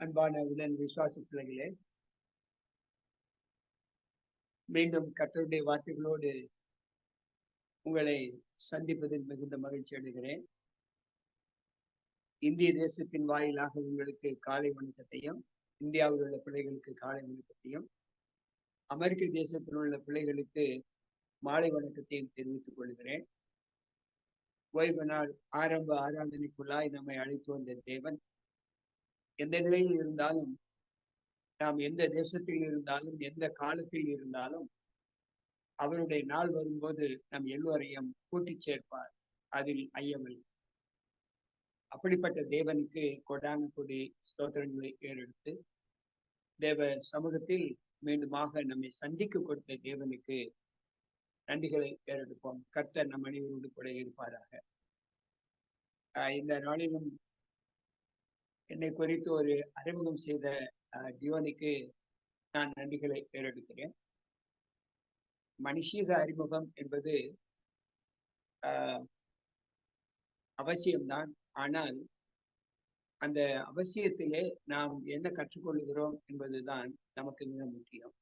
அன்பான உடன் விசுவாச பிள்ளைகளே, மீண்டும் கர்த்தருடைய வார்த்தைகளோடு உங்களை சந்திப்பதில் மிகுந்த மகிழ்ச்சி அடைகிறேன். இந்திய தேசத்தின் வாயிலாக உங்களுக்கு காலை வணக்கத்தையும், இந்தியாவில் உள்ள பிள்ளைகளுக்கு காலை வணக்கத்தையும், அமெரிக்க தேசத்தில் உள்ள பிள்ளைகளுக்கு மாலை வணக்கத்தையும் தெரிவித்துக் கொள்கிறேன். ஓய்வு நாள் ஆரம்ப ஆராதனைக்குள்ளாய் நம்மை அழைத்து வந்த தேவன் எந்த நிலையில் இருந்தாலும், நாம் எந்த தேசத்தில் இருந்தாலும், எந்த காலத்தில் இருந்தாலும், அவருடைய நாள் வரும்போது நம் எல்லோரையும் கூட்டிச் சேர்ப்பார். அதில் ஐயமில்லை. அப்படிப்பட்ட தேவனுக்கு கொடான கொடி ஸ்தோத்திரங்களை ஏறெடுத்து தேவ சமூகத்தில் மீண்டுமாக நம்மை சந்திக்க கொடுத்த தேவனுக்கு நன்றிகளை ஏறெடுப்போம். கர்த்தர் நம் அனைவரோடு கூட இருப்பாராக. இந்த நாளிலும் என்னை குறித்து ஒரு அறிமுகம் செய்த டியோனிக்கு நான் நன்றிகளை ஏறெடுக்கிறேன். மனுஷீக அறிமுகம் என்பது அவசியம்தான். ஆனால் அந்த அவசியத்திலே நாம் என்ன கற்றுக்கொள்கிறோம் என்பதுதான் நமக்கு மிக முக்கியம்.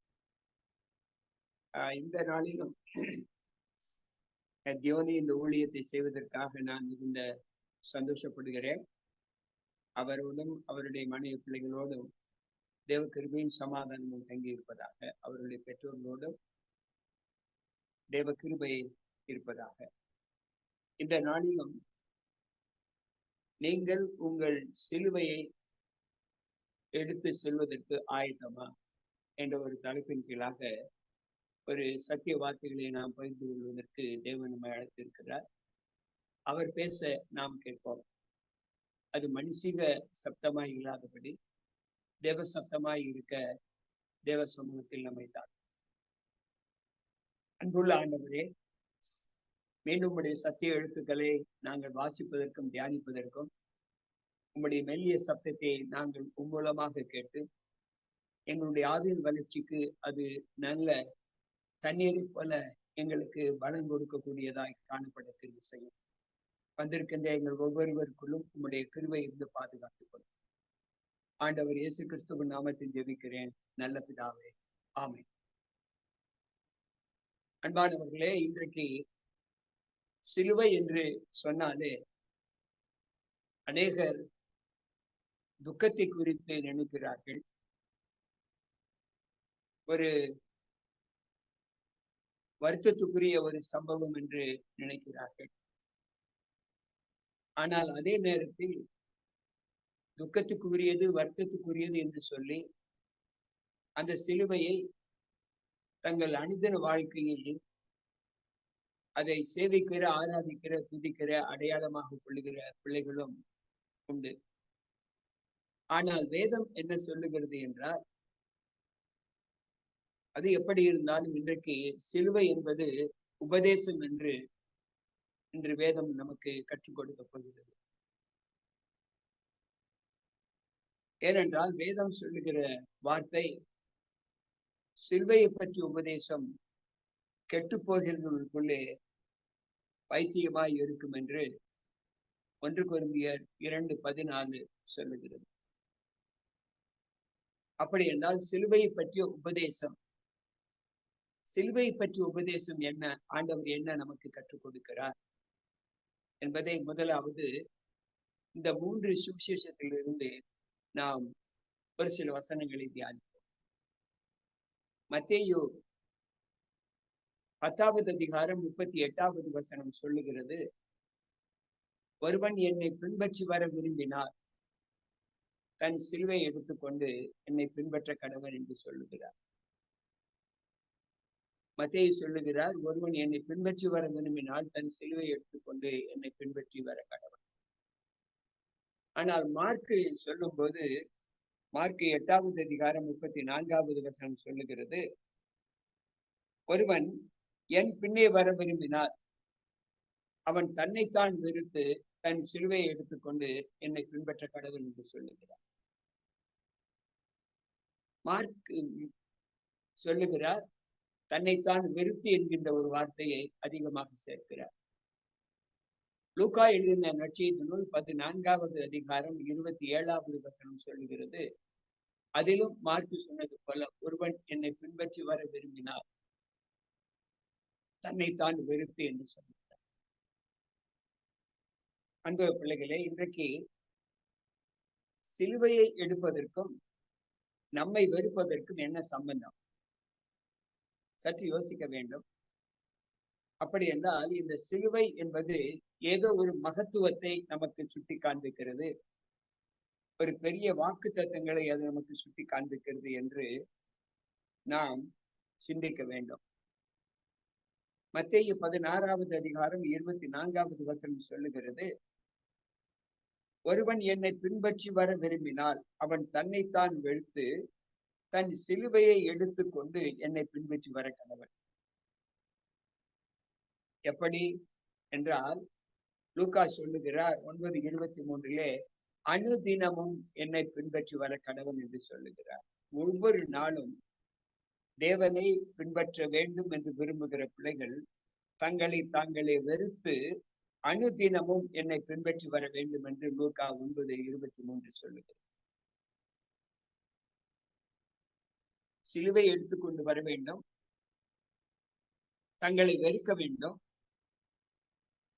இந்த நாளிலும் தியோனி இந்த ஊழியத்தை செய்வதற்காக நான் மிகுந்த சந்தோஷப்படுகிறேன். அவரோடும் அவருடைய மனைவி பிள்ளைகளோடும் தேவ கிருபையின் சமாதானமும் தங்கி இருப்பதாக, அவருடைய பெற்றோர்களோடும் தேவ கிருபை இருப்பதாக. இந்த நாளிலும் நீங்கள் உங்கள் சிலுவையை எடுத்து செல்வதற்கு ஆயத்தமா என்ற ஒரு தலைப்பின் கீழாக ஒரு சத்திய வார்த்தைகளை நாம் பகிர்ந்து கொள்வதற்கு தேவன் நம்மை அழைத்திருக்கிறார். அவர் பேச நாம் கேட்போம். அது மனுஷிக சப்தமாய் இல்லாதபடி தேவ சப்தமாய் இருக்க தேவ சமூகத்தில் நம்மை தான். அன்புள்ள ஆண்டவரே, மீண்டும் உடைய சத்திய எழுத்துக்களை நாங்கள் வாசிப்பதற்கும் தியானிப்பதற்கும் உம்முடைய மெல்லிய சப்தத்தை நாங்கள் மூலமாக கேட்டு எங்களுடைய ஆவியின் வளர்ச்சிக்கு அது நல்ல தண்ணீரை போல எங்களுக்கு பலம் கொடுக்கக்கூடியதாய் காணப்பட கிருபை செய்யும். வந்திருக்கின்ற எங்கள் ஒவ்வொருவருக்குள்ளும் உம்முடைய கிருபை இருந்து பாதுகாத்துக் கொள்ளும். ஆண்டவர் இயேசு கிறிஸ்துவின் நாமத்தில் ஜெபிக்கிறேன் நல்ல பிதாவே, ஆமென். அன்பானவர்களே, இன்றைக்கு சிலுவை என்று சொன்னாலே அநேகர் துக்கத்தை குறித்து நினைக்கிறார்கள். ஒரு வருத்தத்துக்குரிய ஒரு சம்பவம் என்று நினைக்கிறார்கள். ஆனால் அதே நேரத்தில் துக்கத்துக்குரியது, வருத்தத்துக்குரியது என்று சொல்லி அந்த சிலுவையை தங்கள் அனுதின வாழ்க்கையில் அதை சேவிக்கிற, ஆராதிக்கிற, துதிக்கிற, அடையாளமாக கொள்ளுகிற பிள்ளைகளும் உண்டு. ஆனால் வேதம் என்ன சொல்லுகிறது என்றால், அது எப்படி இருந்தாலும் இன்றைக்கு சிலுவை என்பது உபதேசம் என்று இன்று வேதம் நமக்கு கற்றுக் கொடுக்க போகிறது. ஏனென்றால் வேதம் சொல்லுகிற வார்த்தை, சிலுவையை பற்றிய உபதேசம் கெட்டு போகிறவர்களுக்குள்ளே பைத்தியமாய் இருக்கும் என்று 1 கொரிந்தியர் 2:14 சொல்லுகிறது. அப்படி என்றால் சிலுவையை பற்றிய உபதேசம், சிலுவையை பற்றிய உபதேசம் என்ன, ஆண்டவர் என்ன நமக்கு கற்றுக் கொடுக்கிறார் என்பதை முதலாவது இந்த 3 சுவிசேஷத்திலிருந்து நாம் ஒரு சில வசனங்களை தியானிப்போம். மத்தேயு 10வது அதிகாரம் 38வது வசனம் சொல்லுகிறது, ஒருவன் என்னை பின்பற்றி வர விரும்பினார் தன் சிலுவை எடுத்துக்கொண்டு என்னை பின்பற்ற கடவன் என்று சொல்லுகிறார். மத்தேயு சொல்லுகிறார், ஒருவன் என்னை பின்பற்றி வர விரும்பினால் தன் சிலுவை எடுத்துக்கொண்டு என்னை பின்பற்றி வர கடவன். ஆனால் மார்க்கு சொல்லும் போது, மார்க்கு 8வது அதிகாரம் 34வது வசனம் சொல்லுகிறது, ஒருவன் என் பின்னே வர விரும்பினார் அவன் தன்னைத்தான் வெறுத்து தன் சிலுவையை எடுத்துக்கொண்டு என்னை பின்பற்ற கடவுள் என்று சொல்லுகிறார். மார்க் சொல்லுகிறார், தன்னைத்தான் வெறுத்து என்கின்ற ஒரு வார்த்தையை அதிகமாக சேர்க்கிறார். லூக்கா எழுதின நற்செய்தி நூல் 14வது அதிகாரம் 27வது வசனம் சொல்லுகிறது, அதிலும் மார்க்கு சொன்னது போல ஒருவன் என்னை பின்பற்றி வர விரும்பினால் தன்னைத்தான் வெறுத்து என்று சொல்கிறார். அன்பு பிள்ளைகளே, இன்றைக்கு சிலுவையை எடுப்பதற்கும் நம்மை வெறுப்பதற்கும் என்ன சம்பந்தம்? சற்று யோசிக்க வேண்டும். அப்படி என்றால் இந்த சிலுவை என்பது ஏதோ ஒரு மகத்துவத்தை நமக்கு சுட்டி காண்பிக்கிறது, ஒரு பெரிய வாக்கு தத்தங்களை அது நமக்கு சுட்டி காண்பிக்கிறது என்று நாம் சிந்திக்க வேண்டும். மத்தேயு 16வது அதிகாரம் 24வது வசனம் சொல்லுகிறது, ஒருவன் என்னை பின்பற்றி வர விரும்பினால் அவன் தன்னைத்தான் வெறுத்து தன் சிலுவையை எடுத்துக்கொண்டு என்னை பின்பற்றி வர கடவன். எப்படி என்றால் லூக்கா சொல்லுகிறார் 9:23 அனுதினமும் என்னை பின்பற்றி வர கடவன் என்று சொல்லுகிறார். ஒவ்வொரு நாளும் தேவனை பின்பற்ற வேண்டும் என்று விரும்புகிற பிள்ளைகள் தங்களை தாங்களே வெறுத்து அனுதினமும் என்னை பின்பற்றி வர வேண்டும் என்று லூக்கா 9:23 சொல்லுகிறார். சிலுவை எடுத்துக்கொண்டு வர வேண்டும், தங்களை வெறுக்க வேண்டும்,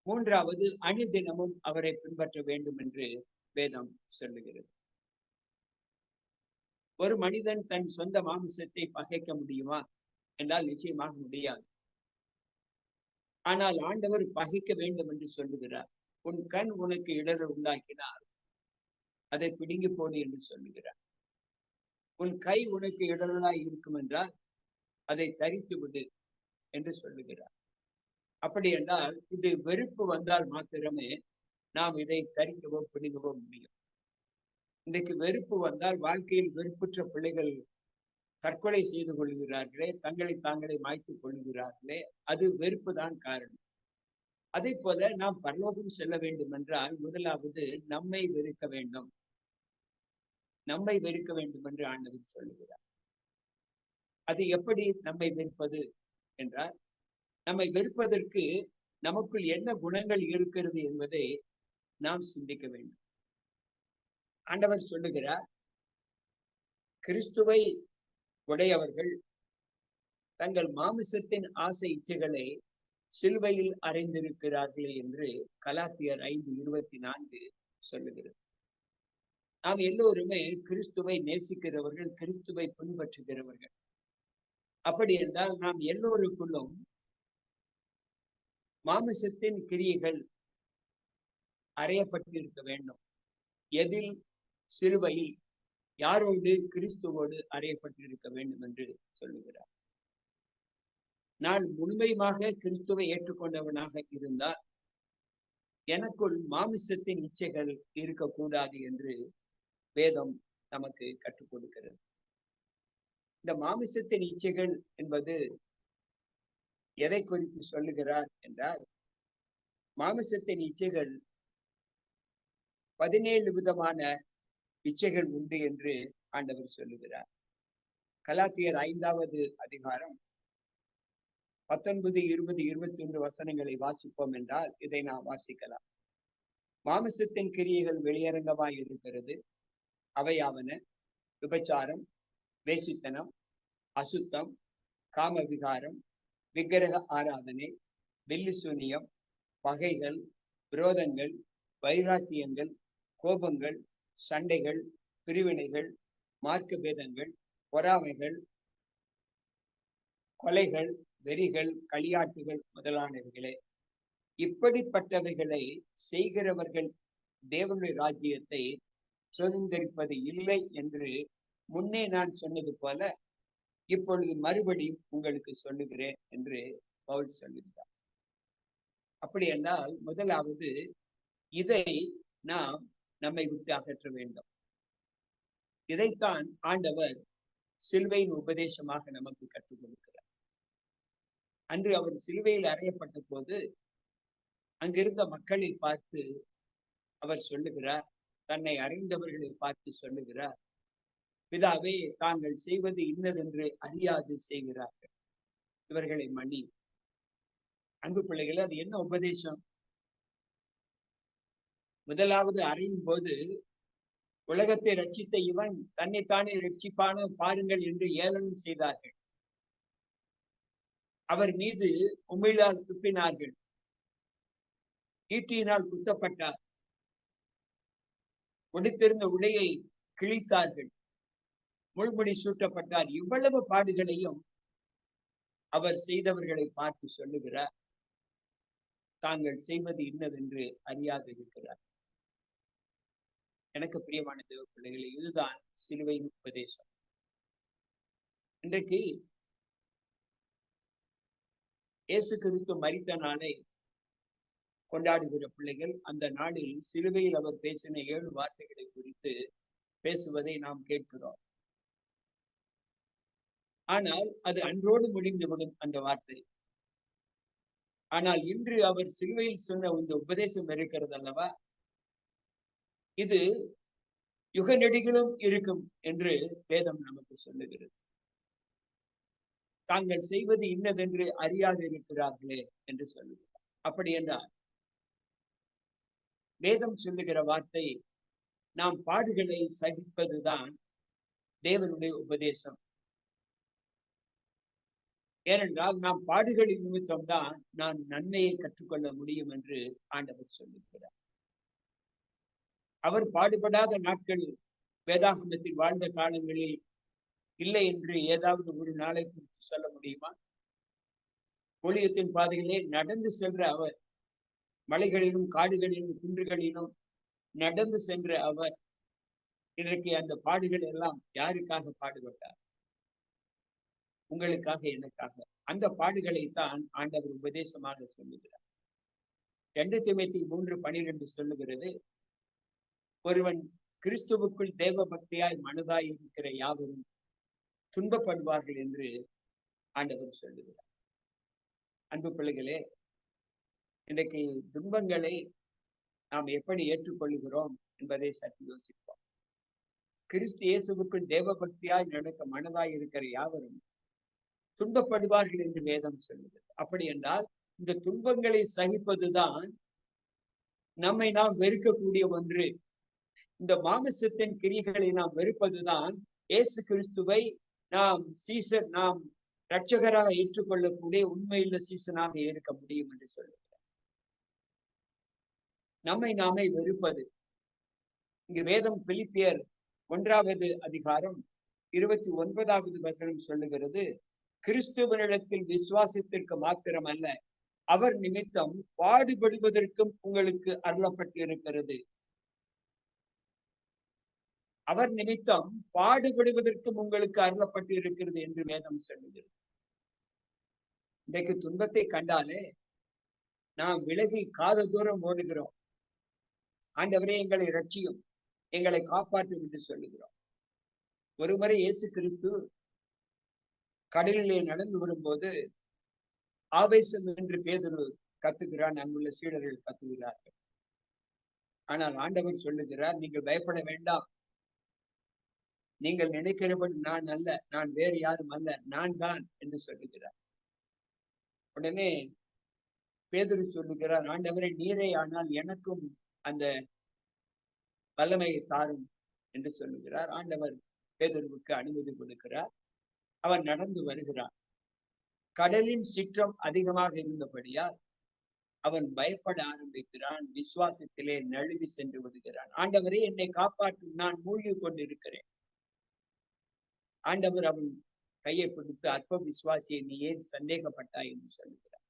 மூன்றாவது அனுதினமும் அவரை பின்பற்ற வேண்டும் என்று வேதம் சொல்லுகிறது. ஒரு மனிதன் தன் சொந்த மாமிசத்தை பகைக்க முடியுமா என்றால் நிச்சயமாக முடியாது. ஆனால் ஆண்டவர் பகைக்க வேண்டும் என்று சொல்லுகிறார். உன் கண் உனக்கு இடரை உண்டாக்கினால் அதை பிடுங்கி போடு என்று சொல்லுகிறார். உன் கை உனக்கு இடரலாய் இருக்கும் என்றால் அதை தரித்து விடு என்று சொல்லுகிறார். அப்படி என்றால் இது வெறுப்பு வந்தால் மாத்திரமே நாம் இதை தரிக்கவோ பிடுங்கவோ முடியும். இன்றைக்கு வெறுப்பு வந்தால் வாழ்க்கையில் வெறுப்புற்ற பிள்ளைகள் தற்கொலை செய்து கொள்கிறார்களே, தங்களை தாங்களே மாய்த்துக் கொள்கிறார்களே, அது வெறுப்பு தான் காரணம். அதே போல நாம் பரலோகம் செல்ல வேண்டும் என்றால் முதலாவது நம்மை வெறுக்க வேண்டும், நம்மை வெறுக்க வேண்டும் என்று ஆண்டவர் சொல்லுகிறார். அது எப்படி நம்மை வெறுப்பது என்றால், நம்மை வெறுப்பதற்கு நமக்குள் என்ன குணங்கள் இருக்கிறது என்பதை நாம் சிந்திக்க வேண்டும். ஆண்டவர் சொல்லுகிறார், கிறிஸ்துவை உடையவர்கள் தங்கள் மாமிசத்தின் ஆசை இச்சைகளை சிலுவையில் அறைந்திருக்கிறார்களே என்று கலாத்தியர் 5:24 சொல்லுகிறது. நாம் எல்லோருமே கிறிஸ்துவை நேசிக்கிறவர்கள், கிறிஸ்துவை பின்பற்றுகிறவர்கள். அப்படி என்றால் நாம் எல்லோருக்குள்ளும் மாமிசத்தின் கிரியைகள் அறையப்பட்டிருக்க வேண்டும். எதில்? சிலுவையில். யாரோடு? கிறிஸ்துவோடு அறையப்பட்டிருக்க வேண்டும் என்று சொல்லுகிறார். நான் முழுமையாக கிறிஸ்துவை ஏற்றுக்கொண்டவனாக இருந்தால் எனக்குள் மாமிசத்தின் இச்சைகள் இருக்கக்கூடாது என்று வேதம் நமக்கு கற்றுக் கொடுக்கிறது. இந்த மாமிசத்தின் இச்சைகள் என்பது எதை குறித்து சொல்லுகிறார் என்றால், மாமிசத்தின் இச்சைகள் 17 விதமான இச்சைகள் உண்டு என்று ஆண்டவர் சொல்லுகிறார். கலாத்தியர் 5வது அதிகாரம் 19, 20, 21 வசனங்களை வாசிப்போம் என்றால் இதை நாம் வாசிக்கலாம். மாமிசத்தின் கிரியைகள் வெளியரங்கமாய் இருக்கிறது. அவையாவன: விபச்சாரம், வேசித்தனம், அசுத்தம், காம விகாரம், விக்கிரக ஆராதனை, வில்லுசூனியம், பகைகள், விரோதங்கள், வைராக்கியங்கள், கோபங்கள், சண்டைகள், பிரிவினைகள், மார்க்க பேதங்கள், பொறாமைகள், கொலைகள், வெறிகள், களியாட்டுகள் முதலானவைகளே. இப்படிப்பட்டவைகளை செய்கிறவர்கள் தேவனுடைய ராஜ்யத்தை சுதந்திரிப்பது இல்லை என்று முன்னே நான் சொன்னது போல இப்பொழுது மறுபடியும் உங்களுக்கு சொல்லுகிறேன் என்று பவுல் சொல்லுகிறார். அப்படி என்றால் முதலாவது இதை நாம் நம்மை விட்டு அகற்ற வேண்டும். இதைத்தான் ஆண்டவர் சிலுவையின் உபதேசமாக நமக்கு கற்றுக் கொடுக்கிறார். அன்று அவர் சிலுவையில் அறையப்பட்ட போது அங்கிருந்த மக்களை பார்த்து அவர் சொல்லுகிறார், தன்னை அறிந்தவர்களை பார்த்து சொல்லுகிறார், பிதாவே, தாங்கள் செய்வது இன்னதென்று அறியாது செய்கிறார்கள், இவர்களை மன்னி. அன்பு பிள்ளைகள், அது என்ன உபதேசம்? முதலாவது அறையும் போது உலகத்தை ரட்சித்த இவன் தன்னைத்தானே ரட்சிப்பான பாருங்கள் என்று ஏளனம் செய்தார்கள். அவர் மீது உமிழால் துப்பினார்கள், ஈட்டியினால் குத்தப்பட்டார், உடுத்திருந்த உடையை கிழித்தார்கள், முள்முடி சூட்டப்பட்டார். இவ்வளவு பாடுகளையும் அவர் செய்தவர்களை பார்த்து சொல்லுகிறார், தாங்கள் செய்வது இன்னதென்று அறியாது இருக்கிறார். எனக்கு பிரியமான தேவ பிள்ளைகளே, இதுதான் சிலுவையின் உபதேசம். இன்றைக்கு இயேசு கிறிஸ்து மரித்த நாளை கொண்டாடுகிற பிள்ளைகள் அந்த நாளில் சிலுவையில் அவர் பேசின 7 வார்த்தைகளை குறித்து பேசுவதை நாம் கேட்கிறோம். ஆனால் அது அன்றோடு முடிந்துவிடும் அந்த வார்த்தை. ஆனால் இன்று அவர் சிலுவையில் சொன்ன இந்த உபதேசம் இருக்கிறது அல்லவா, இது யுக நெடுகிலும் இருக்கும் என்று வேதம் நமக்கு சொல்லுகிறது. தாங்கள் செய்வது இன்னதென்று அறியாது இருக்கிறார்களே என்று சொல்லுகிறார். அப்படி என்றால் வேதம் சொல்லுகிற வார்த்தை, நாம் பாடுகளை சகிப்பதுதான் தேவனுடைய உபதேசம். ஏனென்றால் நாம் பாடுகளின் நிமித்தம் தான் நான் நன்மையை கற்றுக்கொள்ள முடியும் என்று ஆண்டவர் சொல்லுகிறார். அவர் பாடுபடாத நாட்கள் வேதாகமத்தில் வாழ்ந்த காலங்களில் இல்லை என்று ஏதாவது ஒரு நாளை குறித்து சொல்ல முடியுமா? ஊழியத்தின் பாதைகளே நடந்து சென்ற அவர், மலைகளிலும் காடுகளிலும் குன்றுகளிலும் நடந்து சென்ற அவர், இன்றைக்கு அந்த பாடுகள் எல்லாம் யாருக்காக பாடுபட்டார்? உங்களுக்காக, எனக்காக. அந்த பாடுகளைத்தான் ஆண்டவர் உபதேசமாக சொல்லுகிறார். 2 தீமோத்தேயு 3:12 சொல்லுகிறது, ஒருவன் கிறிஸ்துவுக்குள் தேவ பக்தியாய் மனதாய் இருக்கிற யாவரும் துன்பப்படுவார்கள் என்று ஆண்டவர் சொல்லுகிறார். அன்பு பிள்ளைகளே, இன்றைக்கு துன்பங்களை நாம் எப்படி ஏற்றுக்கொள்கிறோம் என்பதை சற்று யோசிப்போம். கிறிஸ்து இயேசுவுக்குள் தேவ பக்தியாய் நடக்க மனதாய் இருக்கிற யாவரும் துன்பப்படுவார்கள் என்று வேதம் சொல்லுகிறது. அப்படி என்றால் இந்த துன்பங்களை சகிப்பதுதான் நம்மை நாம் வெறுக்கக்கூடிய ஒன்று. இந்த மாமிசத்தின் கிரியைகளை நாம் வெறுப்பதுதான் இயேசு கிறிஸ்துவை நாம் இரட்சகராக ஏற்றுக்கொள்ளக்கூடிய உண்மையுள்ள சீசனாக இருக்க முடியும் என்று சொல்லுகிறார். நம்மை நாமே வெறுப்பது. இங்கு வேதம் பிலிப்பியர் 1வது அதிகாரம் 29வது வசனம் சொல்லுகிறது, கிறிஸ்துவனிடத்தில் விசுவாசத்திற்கு மாத்திரம் அல்ல, அவர் நிமித்தம் பாடுபடுவதற்கும் உங்களுக்கு அருளப்பட்டு இருக்கிறது. அவர் நிமித்தம் பாடுபடுவதற்கும் உங்களுக்கு அருளப்பட்டு இருக்கிறது என்று வேதம் சொல்லுகிறது. இன்றைக்கு துன்பத்தை கண்டாலே நாம் விலகி காத தூரம் ஓடுகிறோம். ஆண்டவரே எங்களை ரட்சியும், எங்களை காப்பாற்றும் என்று சொல்லுகிறோம். ஒருமுறை இயேசு கிறிஸ்து கடலிலே நடந்து வரும்போது ஆவேசம் என்று பேதுரு கத்துகிறான், அங்குள்ள சீடர்கள் கத்துகிறார்கள். ஆனால் ஆண்டவர் சொல்லுகிறார், நீங்கள் பயப்பட வேண்டாம், நீங்கள் நினைக்கிறபடி நான் அல்ல, நான் வேறு யாரும் அல்ல, நான் தான் என்று சொல்லுகிறார். உடனே பேதுரு சொல்லுகிறார், ஆண்டவரை நீரே ஆனால் எனக்கும் அந்த வல்லமையை தாரும் என்று சொல்லுகிறார். ஆண்டவர் பேதுருவுக்கு அனுமதி கொடுக்கிறார். அவன் நடந்து வருகிறான். கடலின் சீற்றம் அதிகமாக இருந்தபடியால் அவன் பயப்பட ஆரம்பிக்கிறான். விசுவாசத்திலே நழுவி சென்று விடுகிறான். ஆண்டவரே என்னை காப்பாற்றும், நான் மூழ்கி கொண்டிருக்கிறேன். ஆண்டவர் அவன் கையை பிடித்து, அற்ப விசுவாசியை நீ ஏன் சந்தேகப்பட்டாய் என்று சொல்லுகிறார்.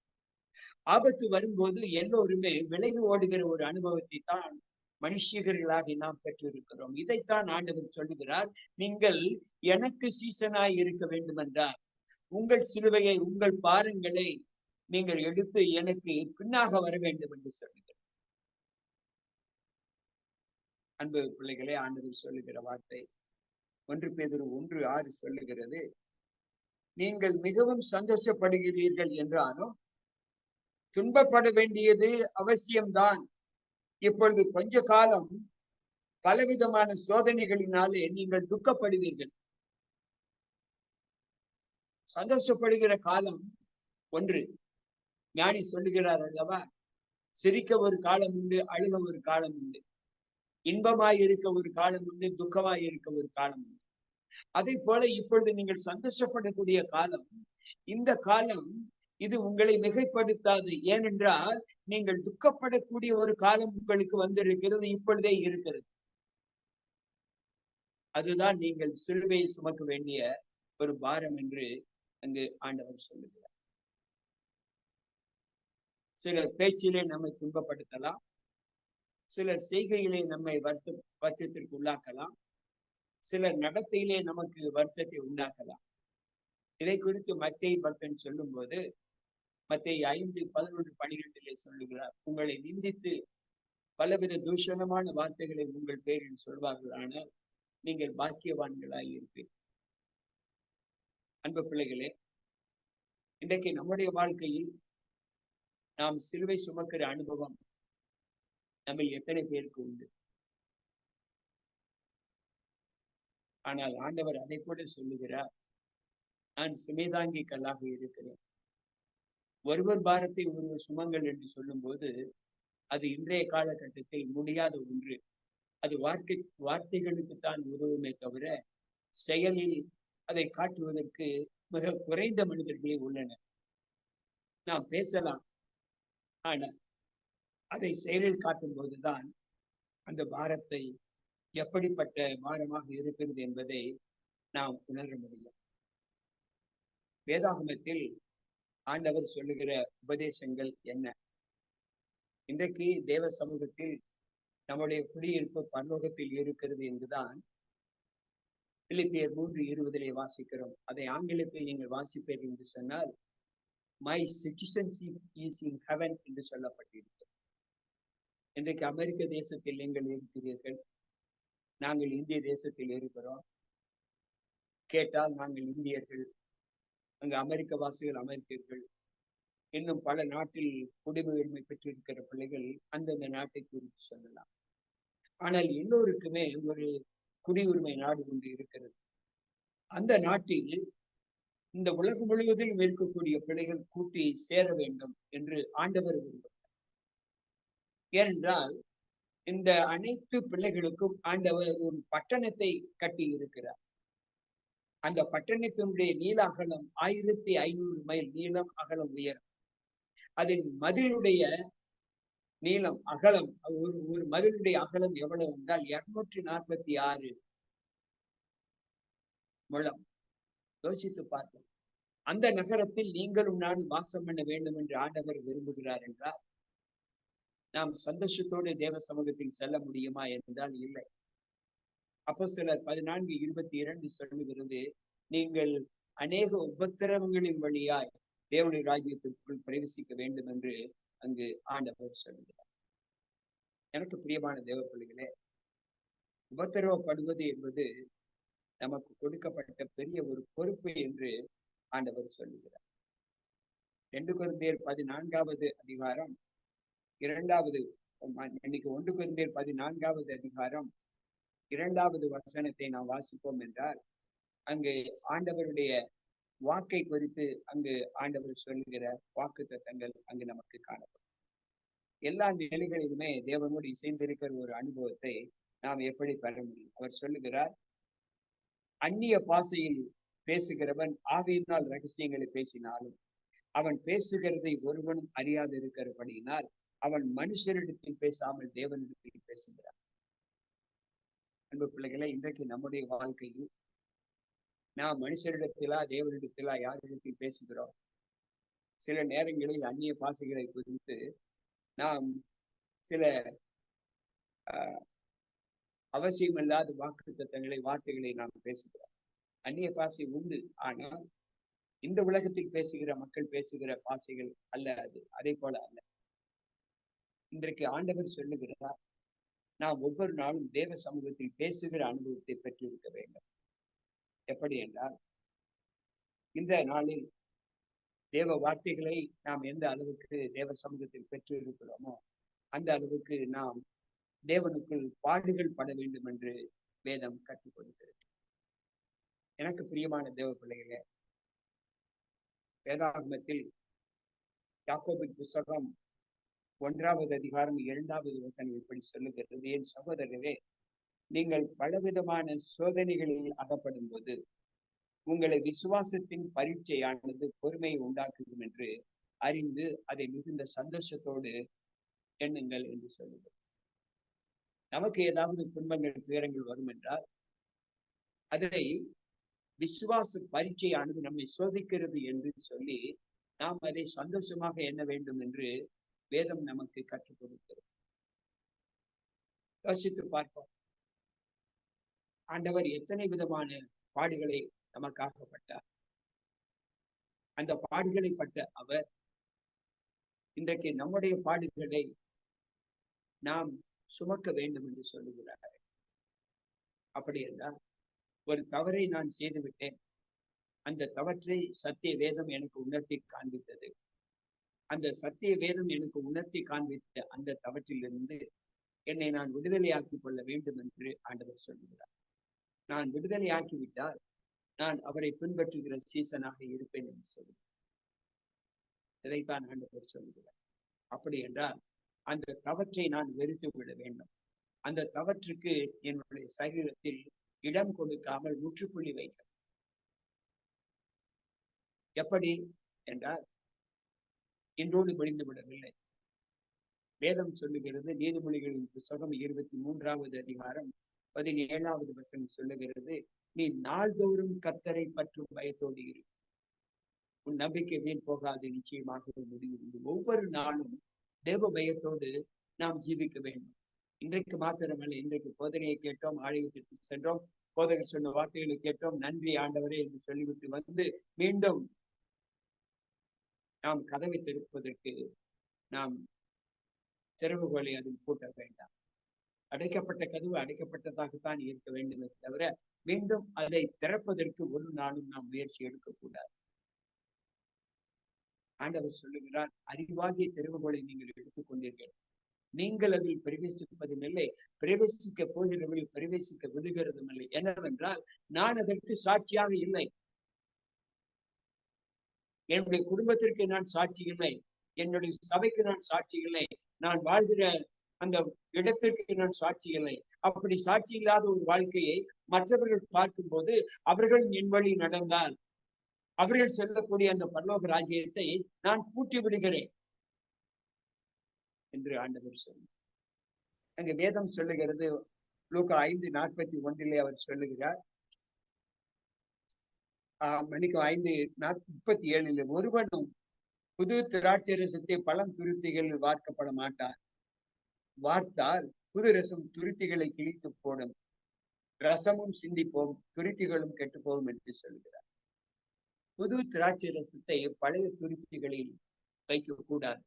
ஆபத்து வரும்போது எல்லோருமே விலகி ஓடுகிற ஒரு அனுபவத்தை தான் மனுஷர்களாக நாம் பெற்றிருக்கிறோம். இதைத்தான் ஆண்டவர் சொல்லுகிறார், நீங்கள் எனக்கு சீசனாய் இருக்க வேண்டும் என்றால் உங்கள் சிலுவையை, உங்கள் பாரங்களை நீங்கள் எடுத்து எனக்கு பின்னாக வர வேண்டும் என்று சொல்லுகிறார். அன்பு பிள்ளைகளே, ஆண்டவர் சொல்லுகிற வார்த்தை 1 பேதுரு 1:6 சொல்லுகிறது, நீங்கள் மிகவும் சந்தோஷப்படுகிறீர்கள் என்றாலும் துன்பப்பட வேண்டியது அவசியம்தான். இப்பொழுது கொஞ்ச காலம் பலவிதமான சோதனைகளினாலே நீங்கள் துக்கப்படுவீர்கள். சந்தோஷப்படுகிற காலம் ஒன்று. ஞானி சொல்லுகிறார் அல்லவா, சிரிக்க ஒரு காலம் உண்டு, அழுக ஒரு காலம் உண்டு. இன்பமாய் இருக்க ஒரு காலம் உண்டு, துக்கமாய் இருக்க ஒரு காலம் உண்டு. அதே போல இப்பொழுது நீங்கள் சந்தோஷப்படக்கூடிய காலம், இந்த காலம் இது உங்களை மிகைப்படுத்தாது. ஏனென்றால் நீங்கள் துக்கப்படக்கூடிய ஒரு காலம் உங்களுக்கு வந்திருக்கிறது, இப்பொழுதே இருக்கிறது. அதுதான் நீங்கள் சிலுவையை சுமக்க வேண்டிய ஒரு பாரம் என்று அங்கு ஆண்டவர் சொல்லுகிறார். சிலர் பேச்சிலே நம்மை துன்பப்படுத்தலாம், சிலர் செய்கையிலே நம்மை வருத்தத்திற்கு உள்ளாக்கலாம், சிலர் நடத்தையிலே நமக்கு வருத்தத்தை உண்டாக்கலாம். இதை குறித்து மத்தேயு பக்தன் சொல்லும் போது மத்தேயு 5:11-12 சொல்லுகிறார், உங்களை நிந்தித்து பலவித தூஷணமான வார்த்தைகளை உங்கள் பேரில் சொல்வார்களானால் நீங்கள் பாக்கியவான்களாய் இருப்பீர்கள். அன்பு பிள்ளைகளே, இன்றைக்கு நம்முடைய வாழ்க்கையில் நாம் சிலுவை சுமக்கிற அனுபவம் நம்ம எத்தனை பேருக்கு உண்டு? ஆனால் ஆண்டவர் அதை கூட சொல்லுகிறார், நான் சுமைதாங்கி கல்லாக இருக்கிறேன். ஒருவர் பாரத்தை ஒருவர் சுமங்கள் என்று சொல்லும் போது அது இன்றைய காலகட்டத்தில் முடியாத ஒன்று. அது வார்த்தைகளுக்குத்தான் உதவுமே தவிர செயலில் அதை காட்டுவதற்கு மிக குறைந்த மனிதர்களே உள்ளனர். நாம் பேசலாம், ஆனால் அதை செயலில் காட்டும் போதுதான் அந்த பாரத்தை எப்படிப்பட்ட பாரமாக இருக்கிறது என்பதை நாம் உணர முடியும். வேதாகமத்தில் ஆண்டவர் சொல்லுகிற உபதேசங்கள் என்ன? இன்றைக்கு தேவ சமூகத்தில் நம்முடைய குடியிருப்பு பரலோகத்தில் இருக்கிறது என்றுதான் பிலிப்பியர் 3:20 வாசிக்கிறோம். அதை ஆங்கிலத்தில் நீங்கள் வாசிப்பீர்கள் என்று சொன்னால், my citizenship is in heaven என்று சொல்லப்பட்டிருக்கிறது. இன்றைக்கு அமெரிக்க தேசத்தில் நீங்கள் இருக்கிறீர்கள், நாங்கள் இந்திய தேசத்தில் இருக்கிறோம். கேட்டால் நாங்கள் இந்தியர்கள், அங்கு அமெரிக்க வாசிகள் அமெரிக்கர்கள், இன்னும் பல நாட்டில் குடியுரிமை பெற்றிருக்கிற பிள்ளைகள் அந்தந்த நாட்டை குறித்து சொல்லலாம். ஆனால் எல்லோருக்குமே ஒரு குடியுரிமை நாடு ஒன்று இருக்கிறது. அந்த நாட்டில் இந்த உலகம் முழுவதிலும் இருக்கக்கூடிய பிள்ளைகள் கூட்டி சேர வேண்டும் என்று ஆண்டவர் விரும்புகிறார். ஏனென்றால் இந்த அனைத்து பிள்ளைகளுக்கும் ஆண்டவர் ஒரு பட்டணத்தை கட்டி இருக்கிறார். அந்த பட்டணத்தினுடைய நீள அகலம் 1500 மைல் நீளம், அகலம், உயரம். அதன் மதிலுடைய நீளம் அகலம், ஒரு மதிலுடைய அகலம் எவ்வளவு என்றால் 246 முழம். யோசித்து பார்ப்போம். அந்த நகரத்தில் நீங்களும் நானும் வாசம் பண்ண வேண்டும் என்று ஆண்டவர் விரும்புகிறார் என்றால் நாம் சந்தோஷத்தோடு தேவ சமூகத்தில் செல்ல முடியுமா என்றால் இல்லை. அப்போஸ்தலர் 14:22 சொல்லுகிறது, நீங்கள் அநேக உபத்திரவங்களின் வழியாய் தேவனுடைய ராஜ்யத்திற்குள் பிரவேசிக்க வேண்டும் என்று அங்கு ஆண்டவர் சொல்லுகிறார். எனக்கு பிரியமான தேவ பிள்ளைகளே, உபத்திரவப்படுவது என்பது நமக்கு கொடுக்கப்பட்ட பெரிய ஒரு பொறுப்பு என்று ஆண்டவர் சொல்லுகிறார். 2 கொரிந்தியர் 14வது அதிகாரம் 2வது, இன்னைக்கு 1 கொரிந்தியர் 14வது அதிகாரம் 2வது வசனத்தை நாம் வாசிப்போம் என்றால், அங்கு ஆண்டவருடைய வாக்கை குறித்து அங்கு ஆண்டவர் சொல்லுகிற வாக்கு தத்தங்கள் அங்கு நமக்கு காணப்படும். எல்லா நிலைகளிலுமே தேவனோடு இசைந்திருக்கிற ஒரு அனுபவத்தை நாம் எப்படி பெற முடியும்? அவர் சொல்லுகிறார், அந்நிய பாஷையில் பேசுகிறவன் ஆவியினால் ரகசியங்களை பேசினாலும் அவன் பேசுகிறதை ஒருவனும் அறியாது இருக்கிறபடியினால் அவன் மனுஷரிடத்தில் பேசாமல் தேவனிடத்தில் பேசுகிறான். அன்பு பிள்ளைகளை, இன்றைக்கு நம்முடைய வாழ்க்கையில் நாம் மனுஷரிடத்திலா தேவனிடத்திலா யாரிடத்தில் பேசுகிறோம்? சில நேரங்களில் அந்நிய பாஷைகளை குறித்து நாம் சில அவசியமில்லாத வாக்கு தத்தங்களை, வார்த்தைகளை நாம் பேசுகிறோம். அந்நிய பாஷை உண்டு, ஆனால் இந்த உலகத்தில் பேசுகிற மக்கள் பேசுகிற பாஷைகள் அல்ல அது. அதே போல அல்ல. இன்றைக்கு ஆண்டவர் சொல்லுகிறார், நாம் ஒவ்வொரு நாளும் தேவ சமூகத்தில் பேசுகிற அனுபவத்தை பெற்றிருக்க வேண்டும். எப்படி என்றால், இந்த நாளில் தேவ வார்த்தைகளை நாம் எந்த அளவுக்கு தேவ சமூகத்தில் பெற்று இருக்கிறோமோ அந்த அளவுக்கு நாம் தேவனுக்குள் பாடுகள் பட வேண்டும் என்று வேதம் கற்றுக் கொடுக்கிறது. எனக்கு பிரியமான தேவ பிள்ளைகளே, வேதாகமத்தில் யாக்கோபின் புஸ்தகம் 1வது அதிகாரம் 2வது வசனம் இப்படி சொல்லுகிறது, என் சகோதரரே, நீங்கள் பலவிதமான சோதனைகளில் அகப்படும் போது உங்களை விசுவாசத்தின் பரீட்சையானது பொறுமையை உண்டாக்கும் என்று அறிந்து அதை மிகுந்த சந்தோஷத்தோடு எண்ணுங்கள் என்று சொல்லுங்கள். நமக்கு ஏதாவது துன்பங்கள் துயரங்கள் வரும் என்றால் அதை விசுவாச பரீட்சையானது நம்மை சோதிக்கிறது என்று சொல்லி நாம் அதை சந்தோஷமாக எண்ண வேண்டும் என்று வேதம் நமக்கு கற்றுக் கொடுக்கிறது. யோசித்து பார்ப்போம், ஆண்டவர் எத்தனை விதமான பாடுகளை நமக்காகப்பட்டார். அந்த பாடுகளை பட்ட அவர் இன்றைக்கு நம்முடைய பாடுகளை நாம் சுமக்க வேண்டும் என்று சொல்லுகிறார். அப்படி என்றால் ஒரு தவறை நான் செய்துவிட்டேன், அந்த தவற்றை சத்திய வேதம் எனக்கு உணர்த்தி காண்பித்தது. அந்த சத்திய வேதம் எனக்கு உணர்த்தி காண்பித்த அந்த தவற்றிலிருந்து என்னை நான் விடுதலையாக்கிக் கொள்ள வேண்டும் என்று ஆண்டவர் சொல்லுகிறார். நான் விடுதலையாக்கிவிட்டால் நான் அவரை பின்பற்றுகிற சீசனாக இருப்பேன் என்று சொல்லுகிறார். இதைத்தான் ஆண்டவர் சொல்லுகிறார். அப்படி என்றால் அந்த தவற்றை நான் வெறுத்து விட வேண்டும். அந்த தவற்றுக்கு என்னுடைய சரீரத்தில் இடம் கொடுக்காமல் முற்றுப்புள்ளி வைக்க. எப்படி என்றால் இன்றோடு முடிந்து விடவில்லை. வேதம் சொல்லுகிறது, நீதிமொழிகளின் புத்தகம் 23வது அதிகாரம் 17வது வசனம் சொல்லுகிறது, நீ நாள்தோறும் கர்த்தரை பற்றும் பயத்தோடு இரு, உன் நம்பிக்கை வீண் போகாது, நிச்சயமாக முடியும். ஒவ்வொரு நாளும் தேவ பயத்தோடு நாம் ஜீவிக்க வேண்டும். இன்றைக்கு மாத்திரமல்ல, இன்றைக்கு போதனையை கேட்டோம், ஆலயத்திற்கு சென்றோம், போதகர் சொன்ன வார்த்தைகளை கேட்டோம், நன்றி ஆண்டவரே என்று சொல்லிவிட்டு வந்து மீண்டும் நாம் கதவை திறப்பதற்கு நாம் திறவுகோலை அதில் பூட்ட வேண்டாம். அடைக்கப்பட்ட கதவு அடைக்கப்பட்டதாகத்தான் இருக்க வேண்டுமே தவிர மீண்டும் அதை திறப்பதற்கு ஒரு நாளும் நாம் முயற்சி எடுக்கக்கூடாது. ஆண்டவர் சொல்லுகிறார், அறிவாகிய திறவுகோலை நீங்கள் எடுத்துக்கொண்டீர்கள், நீங்கள் அதில் பிரவேசிப்பதும் இல்லை, பிரவேசிக்க போகிறவர்கள் பிரவேசிக்க விடுகிறதும் இல்லை. என்னவென்றால் நான் அதற்கு சாட்சியாக இல்லை, என்னுடைய குடும்பத்திற்கு நான் சாட்சி இல்லை, என்னுடைய சபைக்கு நான் சாட்சி இல்லை, நான் வாழ்கிற அந்த இடத்திற்கு நான் சாட்சி இல்லை. அப்படி சாட்சி இல்லாத ஒரு வாழ்க்கையை மற்றவர்கள் பார்க்கும் போது அவர்கள் என் வழி நடந்தால் அவர்கள் செல்லக்கூடிய அந்த பரலோக ராஜ்யத்தை நான் பூட்டி விடுகிறேன் என்று ஆண்டவர் சொல்லுகிறார். அங்க வேதம் சொல்லுகிறது, லூக்கா 5:41 அவர் சொல்லுகிறார், மணிக்கு 5:37 ஒருவனும் புது திராட்சை ரசத்தை பழம் துருத்திகளில் வார்க்கப்பட மாட்டார், வார்த்தால் புது ரசம் துருத்திகளை கிழித்து போடும், ரசமும் சிந்திப்போம், துருத்திகளும் கெட்டு போகும் என்று சொல்லுகிறார். புது திராட்சை ரசத்தை பழைய துருத்திகளில் வைக்க கூடாது.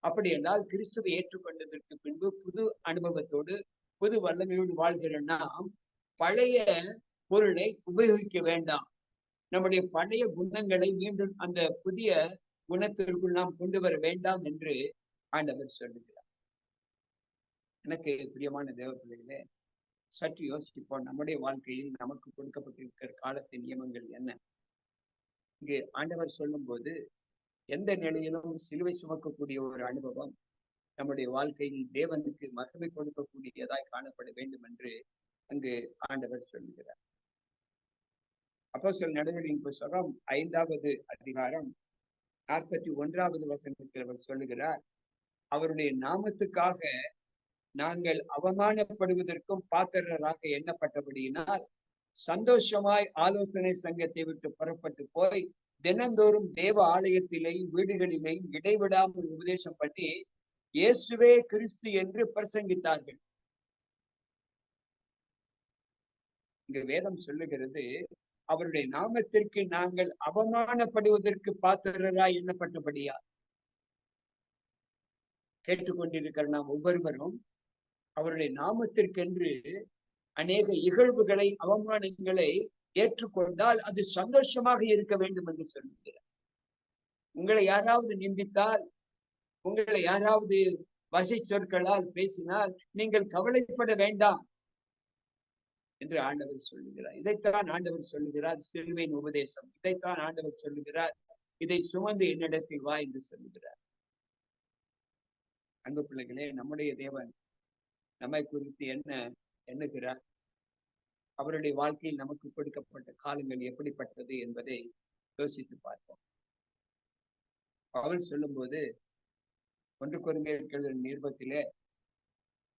அப்படி என்றால் கிறிஸ்துவை ஏற்றுக்கொண்டதற்கு பின்பு புது அனுபவத்தோடு புது வல்லமையோடு வாழ்கிற நாம் பழைய பொருளை உபயோகிக்க வேண்டாம். நம்முடைய பழைய குணங்களை மீண்டும் அந்த புதிய குணத்திற்குள் நாம் கொண்டு வர வேண்டாம் என்று ஆண்டவர் சொல்லுகிறார். எனக்கு பிரியமான தேவ பிள்ளைகளே, சற்று யோசிப்போம், நம்முடைய வாழ்க்கையில் நமக்கு கொடுக்கப்பட்டிருக்கிற காலத்தின் நியமங்கள் என்ன? இங்கு ஆண்டவர் சொல்லும் போது எந்த நிலையிலும் சிலுவை சுமக்கக்கூடிய ஒரு அனுபவம் நம்முடைய வாழ்க்கையில் தேவனுக்கு மகிமை கொடுக்கக்கூடியதாய் காணப்பட வேண்டும் என்று அங்கு ஆண்டவர் சொல்லுகிறார். அப்போஸ்தலர் நடவடிக்கையின் புத்தகம் 5வது அதிகாரம் 41வது வசனத்தில் அவர் சொல்லுகிறார், அவருடைய நாமத்துக்காக நாங்கள் அவமானப்படுவதற்கும் பாத்திரராக எண்ணப்பட்டபடியினால் சந்தோஷமாய் ஆலோசனை சங்கத்தை விட்டு புறப்பட்டு போய் தினந்தோறும் தேவ ஆலயத்திலேயும் வீடுகளிலேயும் இடைவிடாமல் உபதேசம் பண்ணி இயேசுவே கிறிஸ்து என்று பிரசங்கித்தார்கள். இங்க வேதம் சொல்லுகிறது, அவருடைய நாமத்திற்கு நாங்கள் அவமானப்படுவதற்கு பாத்திரராய் எண்ணப்பட்டபடியா. கேட்டுக்கொண்டிருக்கிற நாம் ஒவ்வொருவரும் அவருடைய நாமத்திற்கென்று அநேக இகழ்வுகளை அவமானங்களை ஏற்றுக்கொண்டால் அது சந்தோஷமாக இருக்க வேண்டும் என்று சொல்லுகிறார். உங்களை யாராவது நிந்தித்தால், உங்களை யாராவது வசை சொற்களால் பேசினால் நீங்கள் கவலைப்பட வேண்டாம் என்று ஆண்டவர் சொல்லுகிறார். இதைத்தான் ஆண்டவர் சொல்லுகிறார், சிலுவையின் உபதேசம். இதைத்தான் ஆண்டவர் சொல்லுகிறார், இதை சுமந்து என்னிடத்தில் வா என்று சொல்லுகிறார். அன்பு பிள்ளைகளே, நம்முடைய தேவன் நம்மை குறித்து என்ன எண்ணுகிறார், அவருடைய வாழ்க்கையில் நமக்கு கொடுக்கப்பட்ட காலங்கள் எப்படிப்பட்டது என்பதை யோசித்து பார்ப்போம். பவுல் சொல்லும்போது 1 கொரிந்தியர் நிருபத்திலே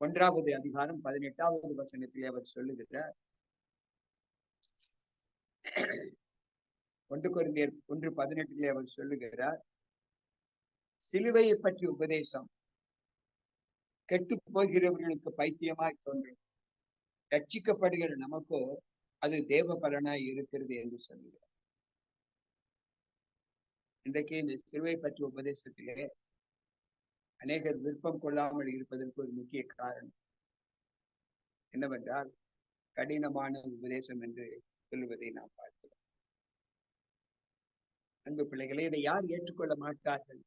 1வது அதிகாரம் 18வது வசனத்திலே அவர் சொல்லுகிறார். 1 கொரிந்தியர் 1:18 அவர் சொல்லுகிறார், சிலுவையை பற்றிய உபதேசம் கெட்டு போகிறவர்களுக்கு பைத்தியமாய் தோன்றும், ரட்சிக்கப்படுகிற நமக்கோ அது தேவ பலனாய் இருக்கிறது என்று சொல்லுகிறார். இன்றைக்கு இந்த சிலுவை பற்றிய உபதேசத்திலே அநேகர் விருப்பம் கொள்ளாமல் இருப்பதற்கு ஒரு முக்கிய காரணம் என்னவென்றால், கடினமான உபதேசம் என்று சொல்லுவதை நாம் பார்க்கிறோம். அன்பு பிள்ளைகளே, இதை யார் ஏற்றுக்கொள்ள மாட்டார்கள்?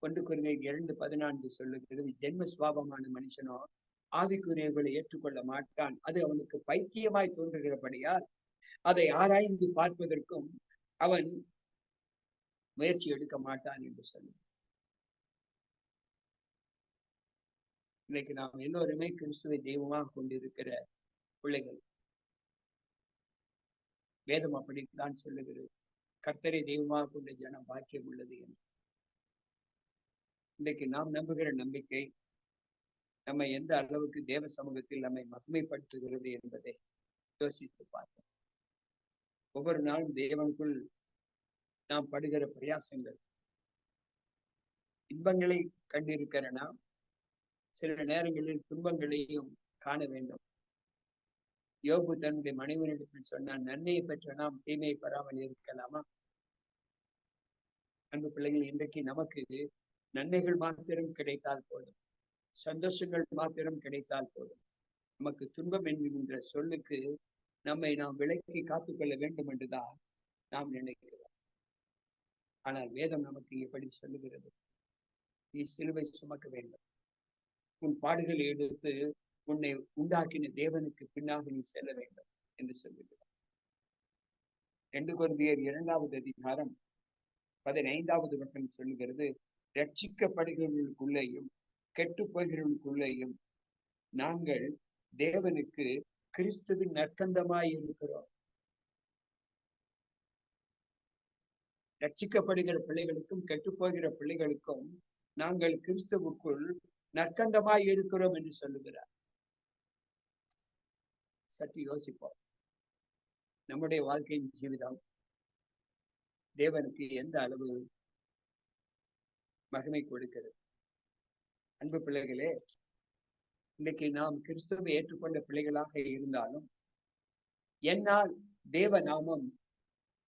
1 கொரிந்தியர் 2:14 சொல்லுகிறது, ஜென்ம சுவாபமான மனுஷனோ ஆவிக்குரியவர்களை ஏற்றுக்கொள்ள மாட்டான், அது அவனுக்கு பைத்தியமாய் தோன்றுகிறபடியால் அதை ஆராய்ந்து பார்ப்பதற்கும் அவன் முயற்சி எடுக்க மாட்டான் என்று சொல்லு. இன்னைக்கு நாம் எல்லோருமே கிறிஸ்துவை தெய்வமாக கொண்டிருக்கிற பிள்ளைகள். வேதம் அப்படித்தான் சொல்லுகிறது, கர்த்தரை தெய்வமாக கொண்ட ஜனம் பாக்கியம் உள்ளது என்று. இன்றைக்கு நாம் நம்புகிற நம்பிக்கை நம்மை எந்த அளவுக்கு தேவ சமூகத்தில் நம்மை மகிமைப்படுத்துகிறது என்பதை யோசித்து பார்ப்போம். ஒவ்வொரு நாளும் தேவனுக்குள் நாம் படுகிற பிரயாசங்கள், இன்பங்களை கண்டிருக்கிற நாம் சில நேரங்களில் துன்பங்களையும் காண வேண்டும். யோபு தன்னுடைய மனைவியிடத்தில் சொன்னால், நன்மையை பெற்ற நாம் தீமையை பெறாமல் இருக்கலாமா? அன்பு பிள்ளைகள், இன்றைக்கு நமக்கு நன்மைகள் மாத்திரம் கிடைத்தால் போதும், சந்தோஷங்கள் மாத்திரம் கிடைத்தால் போதும். நமக்கு துன்பம் என்கின்ற சொல்லுக்கு நம்மை நாம் விலக்கி காத்துக்கொள்ள வேண்டும் என்றுதான் நாம் நினைக்கிறோம். ஆனால் வேதம் நமக்கு எப்படி சொல்லுகிறது? நீ சிலுவை சுமக்க வேண்டும், உன் பாடுகளை எடுத்து உன்னை உண்டாக்கின தேவனுக்கு பின்னாக நீ செல்ல வேண்டும் என்று சொல்லுகிறார். 2 கொரிந்தியர் 2வது அதிகாரம் 15வது வசனம் சொல்லுகிறது, ரட்சிக்கப்படுகிறவர்களுக்குள்ளேயும் கெட்டு போகிறவர்களுக்குள்ளேயும் நாங்கள் தேவனுக்கு கிறிஸ்துவின் நற்கந்தமாய் இருக்கிறோம். ரட்சிக்கப்படுகிற பிள்ளைகளுக்கும் கெட்டு போகிற பிள்ளைகளுக்கும் நாங்கள் கிறிஸ்துவுக்குள் நற்கந்தமாய் இருக்கிறோம் என்று சொல்லுகிறார். சற்று யோசிப்போம், நம்முடைய வாழ்க்கையின் ஜீவிதம் தேவனுக்கு எந்த அளவு மகிமை கொடுக்கிறது? அன்பு பிள்ளைகளே, இன்றைக்கு நாம் கிறிஸ்துவை ஏற்றுக்கொண்ட பிள்ளைகளாக இருந்தாலும் என்னால் தேவ நாமம்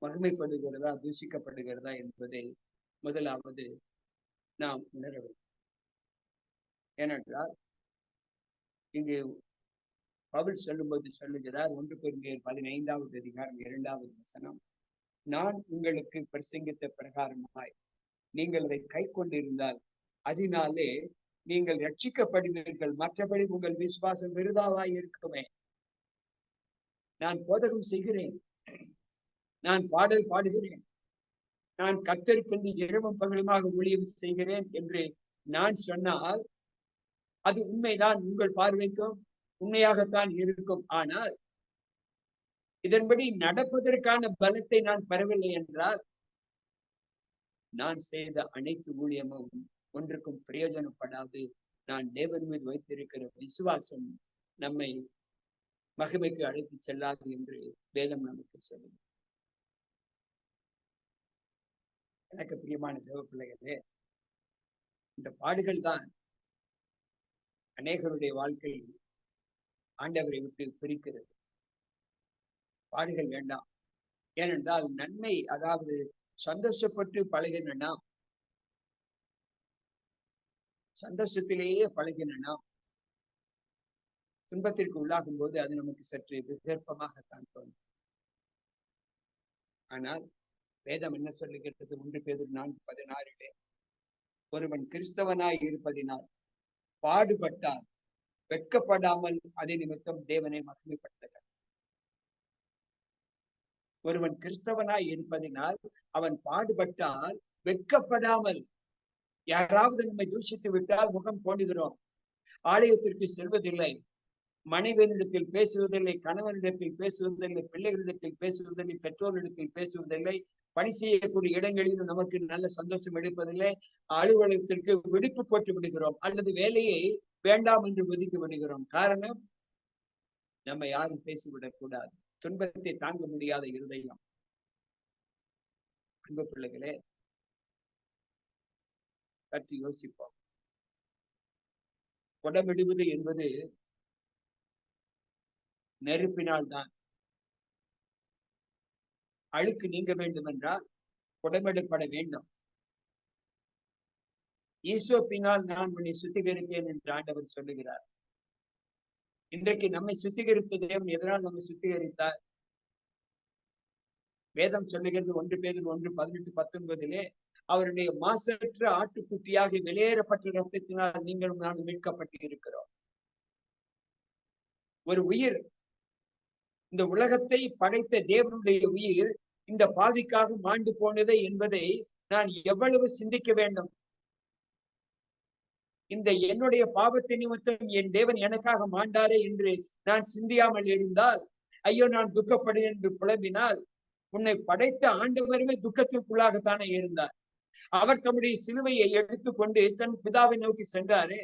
மகிமைப்படுகிறதா தூஷிக்கப்படுகிறதா என்பதை முதலாவது நாம் உணர வேண்டும். ஏனென்றால் இங்கு பவுல் சொல்லும்போது சொல்லுகிறார், 1 கொரிந்தியர் 15வது அதிகாரம் 2வது வசனம், நான் உங்களுக்கு பிரசங்கித்த பிரகாரமாய் நீங்கள் அதை கை கொண்டிருந்தால் அதனாலே நீங்கள் ரட்சிக்கப்படுவீர்கள், மற்றபடி உங்கள் விசுவாசம் விருதாவாய் இருக்குமே. நான் போதகம் செய்கிறேன், நான் பாடல் பாடுகிறேன், நான் கர்த்தருக்கு இரவும் பகலுமாக ஊழியம் செய்கிறேன் என்று நான் சொன்னால் அது உண்மைதான், உங்கள் பார்வைக்கும் உண்மையாகத்தான் இருக்கும். ஆனால் இதன்படி நடப்பதற்கான பலத்தை நான் பெறவில்லை என்றால் நான் செய்த அனைத்து ஊழியமும் ஒன்றுக்கும் பிரயோஜனப்படாது. நான் தேவன் மீது வைத்திருக்கிற விசுவாசம் நம்மை மகிமைக்கு அழைத்து செல்லாது என்று வேதம் நமக்கு சொல்லுது. எனக்கு பிரியமான தேவ பிள்ளைகளே, இந்த பாடுகள் தான் அநேகருடைய வாழ்க்கை ஆண்டவரை விட்டு பிரிக்கிறது. பாடுகள் வேண்டாம். ஏனென்றால் நன்மை, அதாவது சந்தோஷப்பட்டு பழகினா, சந்தோஷத்திலேயே பழகினா துன்பத்திற்கு உள்ளாகும் போது அது நமக்கு சற்று விகற்பமாகத்தான் தோன்றும். ஆனால் வேதம் என்ன சொல்லுகிறது? 1 பேதுரு 4:16 ஒருவன் கிறிஸ்தவனாய் இருப்பதினால் பாடுபட்டால் வெட்கப்படாமல் அதை நிமித்தம் தேவனை மகிமைப்படுத்துகிறார். ஒருவன் கிறிஸ்தவனாய் இருப்பதினால் அவன் பாடுபட்டால் வெட்கப்படாமல் யாராவது நம்மை தூஷித்து விட்டால் முகம் போடுகிறோம். ஆலயத்திற்கு செல்வதில்லை, மனைவியிடத்தில் பேசுவதில்லை, கணவனிடத்தில் பேசுவதில்லை, பிள்ளைகளிடத்தில் பேசுவதில்லை, பெற்றோரிடத்தில் பேசுவதில்லை, பணி செய்யக்கூடிய இடங்களிலும் நமக்கு நல்ல சந்தோஷம் எடுப்பதில்லை. அலுவலகத்திற்கு விடுப்பு போட்டு விடுகிறோம், அல்லது வேலையை வேண்டாம் என்று ஒதுக்கி விடுகிறோம். காரணம், நம்ம யாரும் பேசிவிடக் கூடாது. துன்பத்தை தாங்க முடியாத இருதயம். அன்பு பிள்ளைகளே, பற்றி யோசிப்போம். குடமிடுவது என்பது நெருப்பினால் தான். அழுக்கு நீங்க வேண்டும் என்றால் குடமிடப்பட வேண்டும். ஈசோப்பினால் நான் உன்னை சுத்திகரிப்பேன் என்று ஆண்டவர் சொல்லுகிறார். இன்றைக்கு நம்மை சுத்திகரித்த தேவன் எதனால் நம்மை சுத்திகரித்தார்? வேதம் சொல்லுகிறது 1 பேதுரு 1:18-19 அவருடைய மாசற்ற ஆட்டுக்குட்டியாக வெளியேறப்பட்ட ரத்தத்தினால் நீங்களும் நானும் மீட்கப்பட்டு இருக்கிறோம். ஒரு உயிர், இந்த உலகத்தை படைத்த தேவனுடைய உயிர் இந்த பாவிக்காக மாண்டு போனது என்பதை நான் எவ்வளவு சிந்திக்க வேண்டும். இந்த என்னுடைய பாவத்தை நிமித்தம் என் தேவன் எனக்காக மாண்டாரே என்று நான் சிந்தியாமல் இருந்தால், ஐயோ நான் துக்கப்படுகிறேன் என்று புலம்பினால், உன்னை படைத்த ஆண்டவருமே துக்கத்திற்குள்ளாகத்தானே இருந்தார். அவர் தம்முடைய சிலுவையை எடுத்துக்கொண்டு தன் பிதாவை நோக்கி சென்றாரே.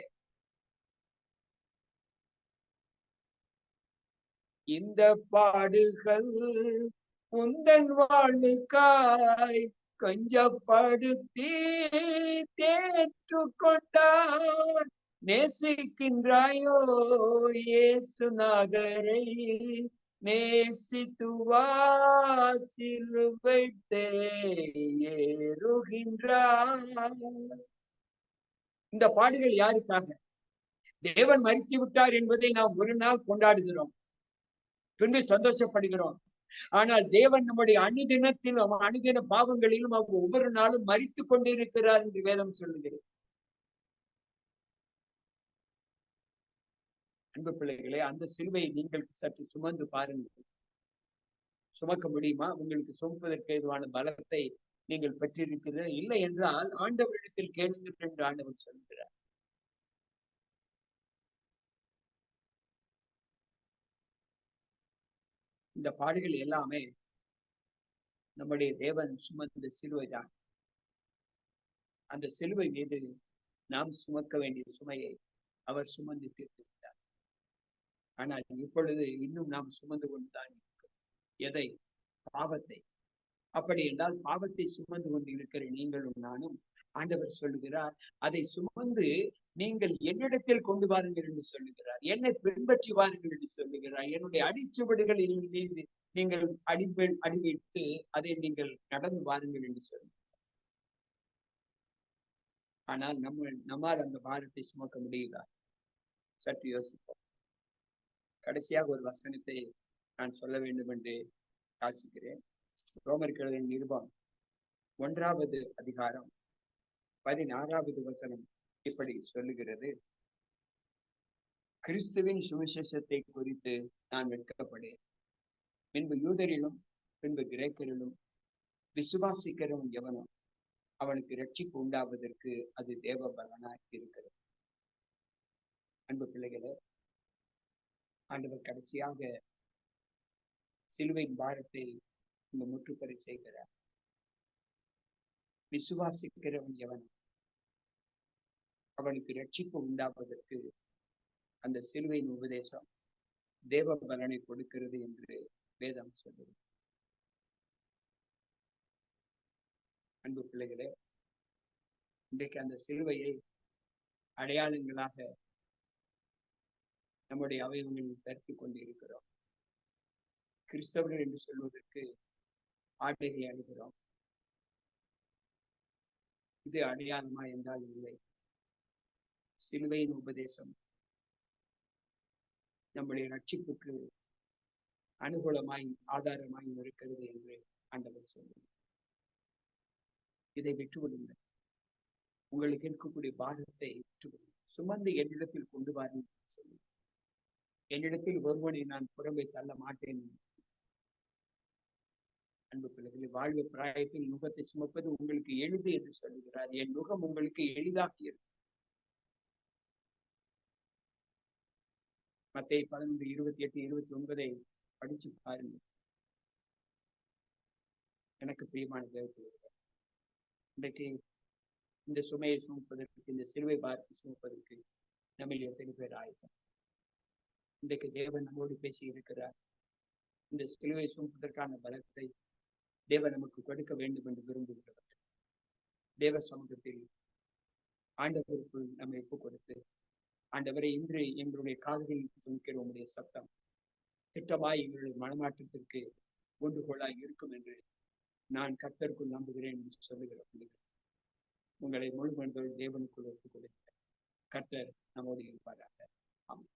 இந்த பாடுகள் உந்தன் வாழ்வுக்காய் கொஞ்சப்படுத்தி தேற்றுக்கொண்டார். நேசிக்கின்றாயோ இயேசுநாதரை, நேசித்து வா சிலுவை ஏறுகின்றார். இந்த பாடுகள் யாருக்காக? தேவன் மரித்து விட்டார் என்பதை நாம் ஒரு நாள் கொண்டாடுகிறோம், பின்பு சந்தோஷப்படுகிறோம். ஆனால் தேவன் நம்முடைய அனுதினத்திலும் அனுதின பாவங்களிலும் அவர் ஒவ்வொரு நாளும் மரித்து கொண்டிருக்கிறார் என்று வேதம் சொல்லுகிறது. அன்பு பிள்ளைகளே, அந்த சிலுவையை நீங்கள் சற்று சுமந்து பாருங்கள். சுமக்க முடியுமா? உங்களுக்கு சுமப்பதற்கு ஏதுவான பலத்தை நீங்கள் பெற்றிருக்கிறீர்கள். இல்லை என்றால் ஆண்டவரிடத்தில் கேளுங்கள் என்று ஆண்டவர் சொல்கிறார். இந்த பாடுகள் எல்லாமே நம்முடைய தேவன் சுமந்த சிலுவை தான். அந்த சிலுவை மீது நாம் சுமக்க வேண்டிய சுமையை அவர் சுமந்து தீர்த்து விட்டார். ஆனால் இப்பொழுது இன்னும் நாம் சுமந்து கொண்டுதான் இருக்கிறோம். எதை? பாவத்தை. அப்படி என்றால் பாவத்தை சுமந்து கொண்டு இருக்கிற நீங்களும் நானும், ஆண்டவர் சொல்லுகிறார், அதை சுமந்து நீங்கள் என்னிடத்தில் கொண்டு வாருங்கள் என்று சொல்லுகிறார். என்னை பின்பற்றி வாருங்கள் என்று சொல்லுகிறார். என்னுடைய அடிச்சுவடுகளில் மீது நீங்கள் அடிவைத்து அதை நீங்கள் நடந்து வாருங்கள் என்று சொல்லுகிறார். ஆனால் நம்மால் அந்த பாரத்தை சுமக்க முடியுதா? சற்று யோசிப்போம். கடைசியாக ஒரு வசனத்தை நான் சொல்ல வேண்டும் என்று ஆசிக்கிறேன். ரோமர்கள் நிருபம் 1வது அதிகாரம் 16வது வசனம் இப்படி சொல்லுகிறது. கிறிஸ்துவின் சுவிசேஷத்தை குறித்து நான் வெட்கப்படேன். பின்பு யூதரிலும் பின்பு கிரேக்கரிலும் விசுவாசிக்கிறவன் எவனோ அவனுக்கு ரட்சிப்பு உண்டாவதற்கு அது தேவ பலனாய் இருக்கிறது. அன்பு பிள்ளைகளே, ஆண்டவர் கடைசியாக சிலுவையின் பாரத்தை இந்த முற்றுப்பறை செய்கிறார். விசுவாசிக்கிறவன் எவனோ அவனுக்கு ரட்சிப்பு உண்டாவதற்கு அந்த சிலுவையின் உபதேசம் தேவ பலனை கொடுக்கிறது என்று வேதம் சொல்லுது. அன்பு பிள்ளைகளே, இன்றைக்கு அந்த சிலுவையை அடையாளங்களாக நம்முடைய அவயவங்களில் தரித்துக் கொண்டு இருக்கிறோம். கிறிஸ்தவர்கள் என்று சொல்வதற்கு ஆடைகளை அணுகிறோம். இது அடையாளமா என்றால் இல்லை. சிலுவையின் உபதேசம் நம்முடைய ரட்சிப்புக்கு அனுகூலமாய் ஆதாரமாய் இருக்கிறது என்று ஆண்டவர் சொல்லுங்கள். இதை விட்டுவிடுங்கள். உங்களுக்கு இருக்கக்கூடிய பாரத்தை விட்டுவிடுங்கள். சுமந்து என்னிடத்தில் கொண்டு வாருங்கள் சொல்லி, என்னிடத்தில் ஒருவனை நான் புறம்பை தள்ள மாட்டேன். அன்பு பிள்ளைகளை, வாழ்வு பிராயத்தில் நுகத்தை சுமப்பது உங்களுக்கு எளிது என்று சொல்லுகிறார். என் நுகம் உங்களுக்கு எளிதாக இருக்கும். மத்தேயு 11:28-29 படிச்சு பாருங்க. எனக்கு பிரியமான தேவப்பிள்ளைகளே, இன்றைக்கு இந்த சுமையை சுமப்பதற்கு, இந்த சிலுவை பாரத்தை சுமப்பதற்கு நம்மில் எத்தனை பேர் ஆயத்தம்? இன்றைக்கு தேவன் நம்மோடு பேசி இருக்கிறார். இந்த சிலுவை சுமப்பதற்கான பலத்தை தேவன் நமக்கு கொடுக்க வேண்டும் என்று விரும்புகிறவர். தேவ சமூகத்தில் ஆண்டவருக்குள் நம்மை ஒப்புக் கொடுத்து, ஆண்டவரை, இன்று எங்களுடைய காதுகளில் துணிக்கிற உங்களுடைய சத்தம் திட்டமாய் எங்களுடைய மனமாற்றத்திற்கு ஊன்றுகோலாய் இருக்கும் என்று நான் கர்த்தருக்குள் நம்புகிறேன் என்று சொல்லுகிறேன். உங்களை முழு மனதோடு தேவனுக்குள் ஒப்புக் கொடுக்க கர்த்தர் நம்மோடு இருப்பாராக. ஆமாம்.